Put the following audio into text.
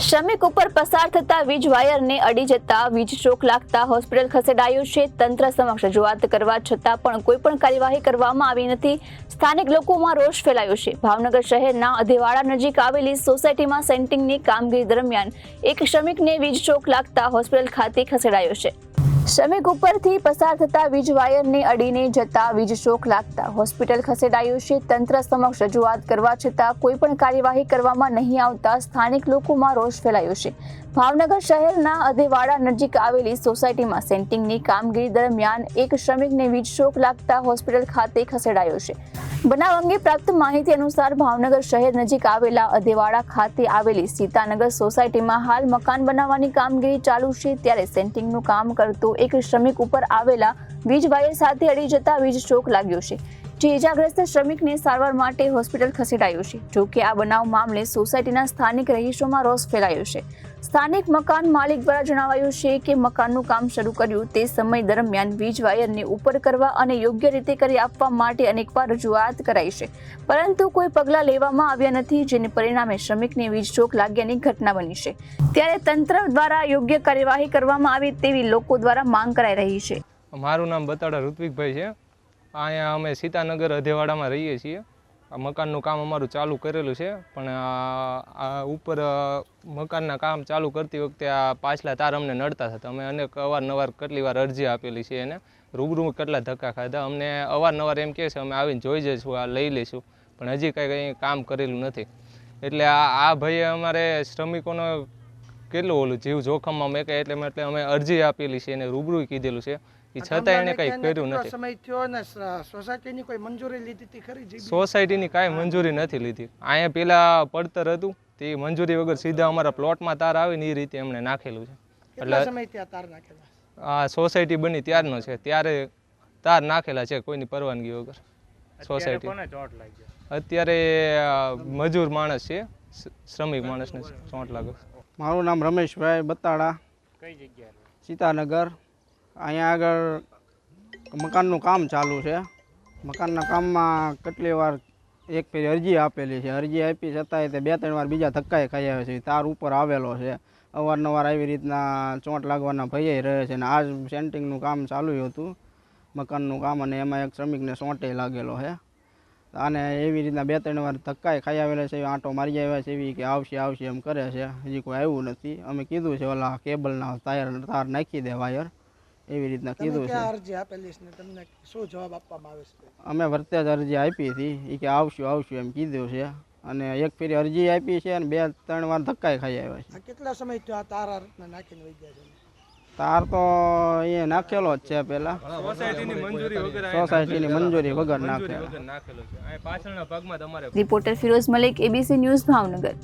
શ્રમિક ઉપર પસાર થતા વીજ વાયરને અડી જતા વીજ શોક લાગતા હોસ્પિટલ ખસેડાયું છે। તંત્ર સમક્ષ રજૂઆત કરવા છતાં પણ કોઈ પણ કાર્યવાહી કરવામાં આવી નથી। સ્થાનિક લોકોમાં રોષ ફેલાયો છે। ભાવનગર શહેરના અધેવાડા નજીક આવેલી સોસાયટીમાં સેન્ટિંગની કામગીરી દરમિયાન એક શ્રમિકને વીજ શોક લાગતા હોસ્પિટલ ખાતે ખસેડાયો છે। શ્રમિક ઉપરથી પસાર થતા વીજ વાયરને અડીને જતા વીજ શોક લાગતા હોસ્પિટલ ખસેડાયું છે। તંત્ર સમક્ષ રજૂઆત કરવા છતાં કોઈ પણ કાર્યવાહી કરવામાં નહીં આવતા સ્થાનિક લોકોમાં રોષ ફેલાયો છે। ભાવનગર શહેરના અધેવાડા નજીક આવેલી સોસાયટીમાં સેન્ટિંગની કામગીરી દરમિયાન એક શ્રમિકને વીજ શોક લાગતા હોસ્પિટલ ખાતે ખસેડાયો છે। બનાવ અંગે પ્રાપ્ત માહિતી અનુસાર ભાવનગર શહેર નજીક આવેલા અધેવાડા ખાતે આવેલી સીતાનગર સોસાયટીમાં હાલ મકાન બનાવવાની કામગીરી ચાલુ છે। ત્યારે સેન્ટિંગનું કામ કરતો એક શ્રમિક ઉપર આવેલા વીજ વાયર સાથે અડી જતા વીજ શોક લાગ્યો છે, જે ઇજાગ્રસ્ત શ્રમિકને સારવાર માટે હોસ્પિટલ ખસેડાયો છે। જો કે આ બનાવ મામલે સોસાયટીના સ્થાનિક રહીશોમાં રોષ ફેલાયો છે। સ્થાનિક મકાન માલિક દ્વારા જણાવાયું છે કે મકાનનું કામ શરૂ કર્યું તે સમય દરમિયાન વીજ વાયરને ઉપર કરવા અને યોગ્ય રીતે કરી આપવા માટે અનેકવાર રજૂઆત કરાઈ છે, પરંતુ કોઈ પગલાં લેવામાં આવ્યા નથી, જેને પરિણામે શ્રમિકને વીજ શોક લાગ્યાની ઘટના બની છે। ત્યારે તંત્ર દ્વારા યોગ્ય કાર્યવાહી કરવામાં આવે તેવી લોકો દ્વારા માંગ કરાઈ રહી છે। મારું નામ બતાડા ઋત્વિકભાઈ છે। અહીંયા અમે સીતાનગર અધેવાડામાં રહીએ છીએ। આ મકાનનું કામ અમારું ચાલુ કરેલું છે, પણ આ ઉપર મકાનના કામ ચાલુ કરતી વખતે આ પાછલા તાર અમને નડતા હતા। અમે અનેક અવારનવાર કેટલી વાર અરજી આપેલી છે એને, રૂબરૂ કેટલા ધક્કા ખાધા। અમને અવારનવાર એમ કહે છે અમે આવીને જોઈ જઈશું, આ લઈ લઈશું, પણ હજી કંઈ કામ કરેલું નથી। એટલે આ ભાઈએ અમારે શ્રમિકોનો કેટલું ઓલું જીવ જોખમમાં મેકે એટલે અમે અરજી આપેલી છે, એને રૂબરૂ કીધેલું છે, એ છતાં એને કંઈ કર્યું નથી। સોસાયટીની કોઈ મંજૂરી લીધી હતી ખરી? સોસાયટીની કાંઈ મંજૂરી નથી લીધી। અહીંયા પેલા પડતર હતું તે મંજૂરી વગર સીધા અમારા પ્લોટમાં તાર આવે ને એ રીતે એમણે નાખેલું છે। કેટલા સમયથી આ તાર નાખેલા? આ સોસાયટી બની ત્યારનો છે, ત્યારે તાર નાખેલા છે કોઈની પરવાનગી વગર સોસાયટી। અત્યારે મજૂર માણસ છે, શ્રમિક માણસને ચોંટ લાગે। મારું નામ રમેશભાઈ બતાડા, કઈ જગ્યાએ? સીતાનગર। અહીંયા આગળ મકાનનું કામ ચાલુ છે। મકાનના કામમાં કેટલી વાર એક ફેરી અરજી આપેલી છે, અરજી આપી છતાંય તે 2-3 વાર બીજા ધક્કાએ ખાઈ આવે છે। તાર ઉપર આવેલો છે, અવારનવાર આવી રીતના ચોંટ લાગવાના ભય રહે છે। અને આ જ સેન્ટિંગનું કામ ચાલુ હતું મકાનનું કામ, અને એમાં એક શ્રમિકને ચોંટે લાગેલો છે। અને એવી રીતના 2-3 વાર ધક્કાએ ખાઈ આવેલા છે, આંટો મારી આવ્યા છે એવી કે આવશે એમ કરે છે, હજી કોઈ આવ્યું નથી। અમે કીધું છે ઓલા કેબલના તાર નાખી દે વાયર, એવી રીતના કીધું છે। અરજી આપેલી છે ને તમને શું જવાબ આપવામાં આવે છે? અમે વરતે જ અરજી આપી હતી, એ કે આવશું એમ કીધું છે, અને એક ફેરી અરજી આપી છે અને 2-3 વાર ધક્કાએ ખાઈ આવ્યા છે। કેટલા સમયથી આ તાર નાખીને વહી ગયા છે? તાર તો એ નાખેલો જ છે પહેલા, સોસાયટીની મંજૂરી વગર નાખેલો છે। પાછળના ભાગમાં તમારે reporter Firoz Malik, ABC news, Bhavnagar.